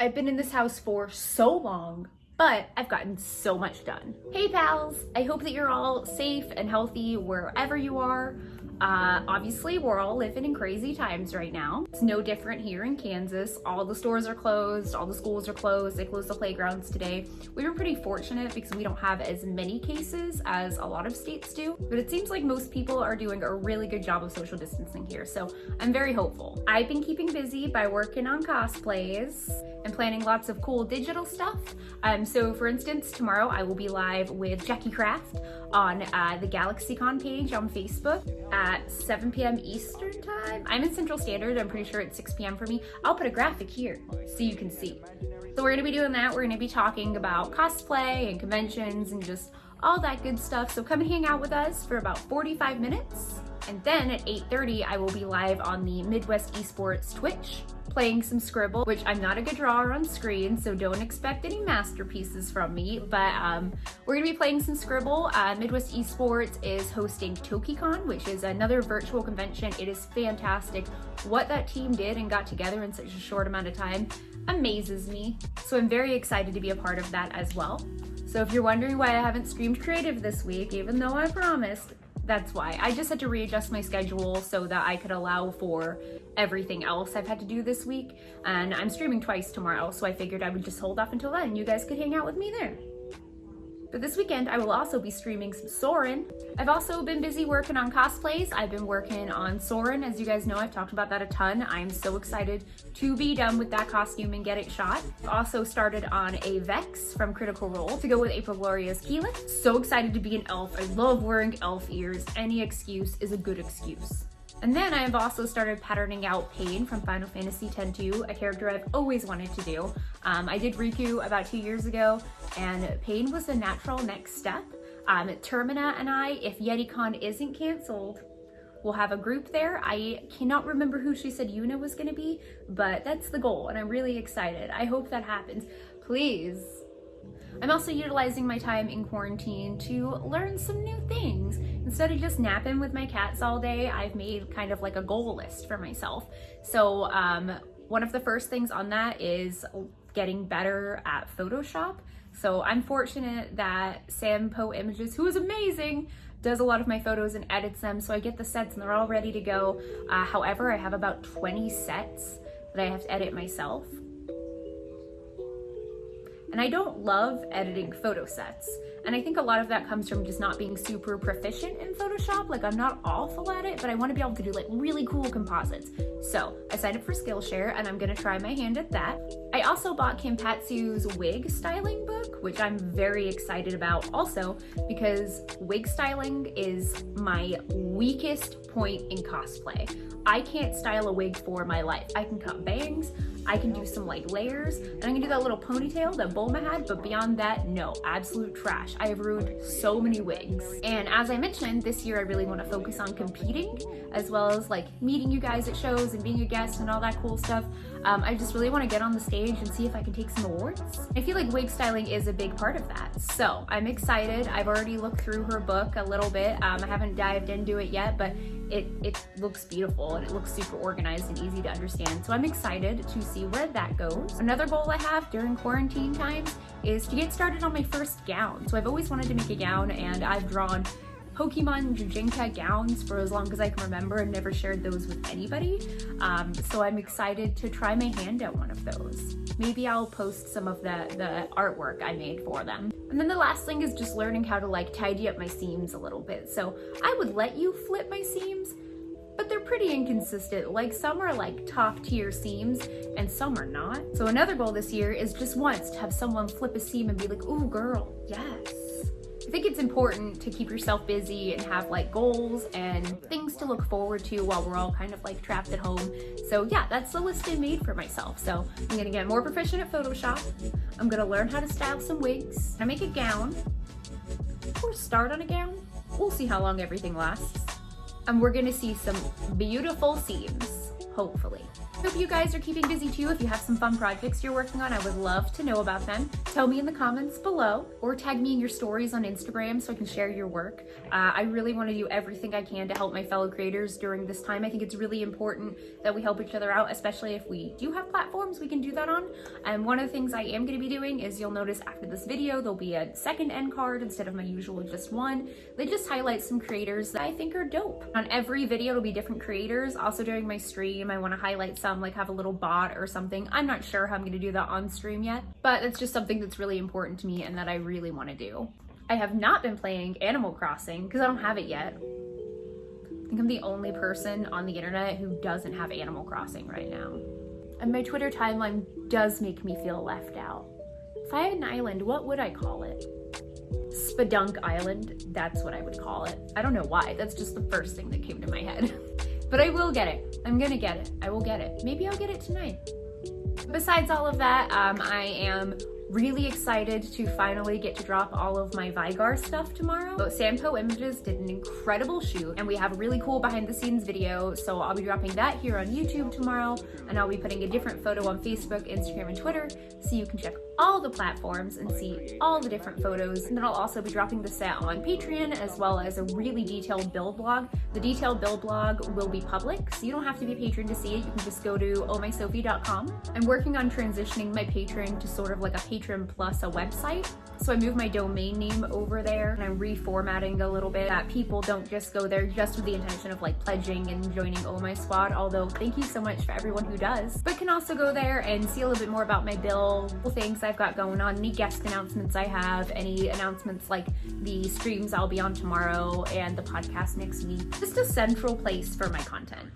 I've been in this house for so long, but I've gotten so much done. Hey pals, I hope that you're all safe and healthy wherever you are. Obviously, we're all living in crazy times right now. It's no different here in Kansas. All the stores are closed, all the schools are closed, they closed the playgrounds today. We were pretty fortunate because we don't have as many cases as a lot of states do, but it seems like most people are doing a really good job of social distancing here, so I'm very hopeful. I've been keeping busy by working on cosplays and planning lots of cool digital stuff. So for instance, tomorrow I will be live with Jackie Craft on the Galaxy-Con page on Facebook at 7 p.m. Eastern time. I'm in Central Standard, I'm pretty sure it's 6 p.m. for me. I'll put a graphic here so you can see. So we're gonna be doing that. We're gonna be talking about cosplay and conventions and just all that good stuff. So come and hang out with us for about 45 minutes. And then at 8:30, I will be live on the Midwest Esports Twitch, playing some Scribble, which I'm not a good drawer on screen, so don't expect any masterpieces from me, but we're gonna be playing some Scribble. Midwest Esports is hosting Digi-Con, which is another virtual convention. It is fantastic. What that team did and got together in such a short amount of time amazes me. So I'm very excited to be a part of that as well. So if you're wondering why I haven't streamed creative this week, even though I promised, that's why. I just had to readjust my schedule so that I could allow for everything else I've had to do this week. And I'm streaming twice tomorrow, so I figured I would just hold off until then. You guys could hang out with me there. But this weekend, I will also be streaming some Soarin'. I've also been busy working on cosplays. I've been working on Soarin'. As you guys know, I've talked about that a ton. I'm so excited to be done with that costume and get it shot. I've also started on a Vex from Critical Role to go with April Gloria's Keyleth. So excited to be an elf. I love wearing elf ears. Any excuse is a good excuse. And then I have also started patterning out Pain from Final Fantasy X-2, a character I've always wanted to do. I did Riku about 2 years ago, and Pain was the natural next step. Termina and I, if YetiCon isn't canceled, we'll have a group there. I cannot remember who she said Yuna was gonna be, but that's the goal, and I'm really excited. I hope that happens. Please. I'm also utilizing my time in quarantine to learn some new things. Instead of just napping with my cats all day, I've made kind of like a goal list for myself. So one of the first things on that is getting better at Photoshop. So I'm fortunate that Sam Poe Images, who is amazing, does a lot of my photos and edits them, so I get the sets and they're all ready to go. However, I have about 20 sets that I have to edit myself. And I don't love editing photo sets. And I think a lot of that comes from just not being super proficient in Photoshop. Like, I'm not awful at it, but I want to be able to do like really cool composites. So I signed up for Skillshare and I'm gonna try my hand at that. I also bought Kim Patsu's wig styling book, which I'm very excited about also because wig styling is my weakest point in cosplay. I can't style a wig for my life. I can cut bangs, I can do some like layers, and I can do that little ponytail that Bulma had, but beyond that, no, absolute trash. I have ruined so many wigs. And as I mentioned, this year I really want to focus on competing, as well as like meeting you guys at shows and being a guest and all that cool stuff. I just really want to get on the stage and see if I can take some awards. I feel like wig styling is a big part of that. So I'm excited. I've already looked through her book a little bit. I haven't dived into it yet, but it looks beautiful and it looks super organized and easy to understand. So I'm excited to see where that goes. Another goal I have during quarantine times is to get started on my first gown. So I've always wanted to make a gown and I've drawn Pokemon Jujinka gowns for as long as I can remember and never shared those with anybody. So I'm excited to try my hand at one of those. Maybe I'll post some of the artwork I made for them. And then the last thing is just learning how to like tidy up my seams a little bit. So I would let you flip my seams, but they're pretty inconsistent. Like some are like top tier seams and some are not. So another goal this year is just once to have someone flip a seam and be like, ooh girl, yes. I think it's important to keep yourself busy and have like goals and things to look forward to while we're all kind of like trapped at home. So yeah, that's the list I made for myself. So I'm gonna get more proficient at Photoshop. I'm gonna learn how to style some wigs. I make a gown or start on a gown. We'll see how long everything lasts. And we're gonna see some beautiful seams, hopefully. Hope you guys are keeping busy too. If you have some fun projects you're working on, I would love to know about them. Tell me in the comments below or tag me in your stories on Instagram so I can share your work. I really want to do everything I can to help my fellow creators during this time. I think it's really important that we help each other out, especially if we do have platforms we can do that on. And one of the things I am going to be doing is, you'll notice after this video, there'll be a second end card instead of my usual just one. They just highlight some creators that I think are dope. On every video, it'll be different creators. Also during my stream, I want to highlight some, like have a little bot or something. I'm not sure how I'm going to do that on stream yet, but it's just something that's really important to me and that I really want to do. I have not been playing Animal Crossing because I don't have it yet. I think I'm the only person on the internet who doesn't have Animal Crossing right now. And my Twitter timeline does make me feel left out. If I had an island, what would I call it? Spadunk Island, that's what I would call it. I don't know why, that's just the first thing that came to my head. But I will get it. I'm gonna get it. I will get it. Maybe I'll get it tonight. Besides all of that, I am really excited to finally get to drop all of my Vygar stuff tomorrow. Sampo Images did an incredible shoot and we have a really cool behind the scenes video, so I'll be dropping that here on YouTube tomorrow, and I'll be putting a different photo on Facebook, Instagram, and Twitter so you can check all the platforms and see all the different photos. And then I'll also be dropping the set on Patreon as well as a really detailed build blog. The detailed build blog will be public, so you don't have to be a patron to see it. You can just go to ohmysophie.com. I'm working on transitioning my Patreon to sort of like a Patreon plus a website. So I moved my domain name over there and I'm reformatting a little bit that people don't just go there just with the intention of like pledging and joining Oh My Squad, although thank you so much for everyone who does, but can also go there and see a little bit more about my build, things I've got going on, any guest announcements I have, any announcements like the streams I'll be on tomorrow and the podcast next week. Just a central place for my content.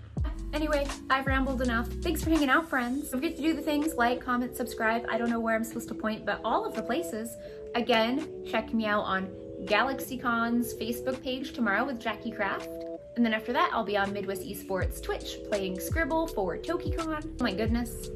Anyway, I've rambled enough. Thanks for hanging out, friends. Don't forget to do the things like, comment, subscribe. I don't know where I'm supposed to point, but all of the places. Again, check me out on Digi-Cons Facebook page tomorrow with Jackie Craft. And then after that, I'll be on Midwest Esports Twitch playing Scribble for Toki-Con. Oh my goodness.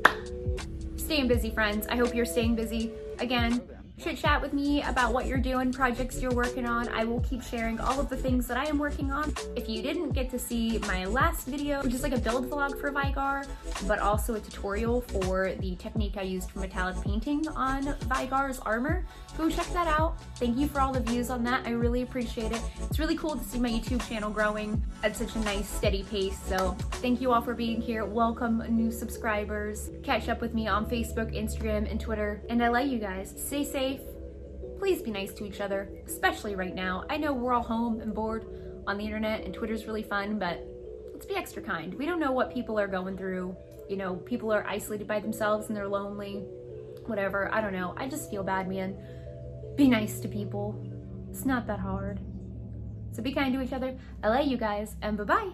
Staying busy, friends. I hope you're staying busy. Again, chit chat with me about what you're doing, projects you're working on. I will keep sharing all of the things that I am working on. If you didn't get to see my last video, which is like a build vlog for Vygar, but also a tutorial for the technique I used for metallic painting on Vygar's armor, go check that out. Thank you for all the views on that. I really appreciate it. It's really cool to see my YouTube channel growing at such a nice, steady pace. So thank you all for being here. Welcome new subscribers. Catch up with me on Facebook, Instagram, and Twitter. And I love you guys. Stay safe. Please be nice to each other, especially right now. I know we're all home and bored on the internet and Twitter's really fun, but let's be extra kind. We don't know what people are going through. You know, people are isolated by themselves and they're lonely, whatever. I don't know. I just feel bad, man. Be nice to people. It's not that hard. So be kind to each other. I love you guys, and bye-bye.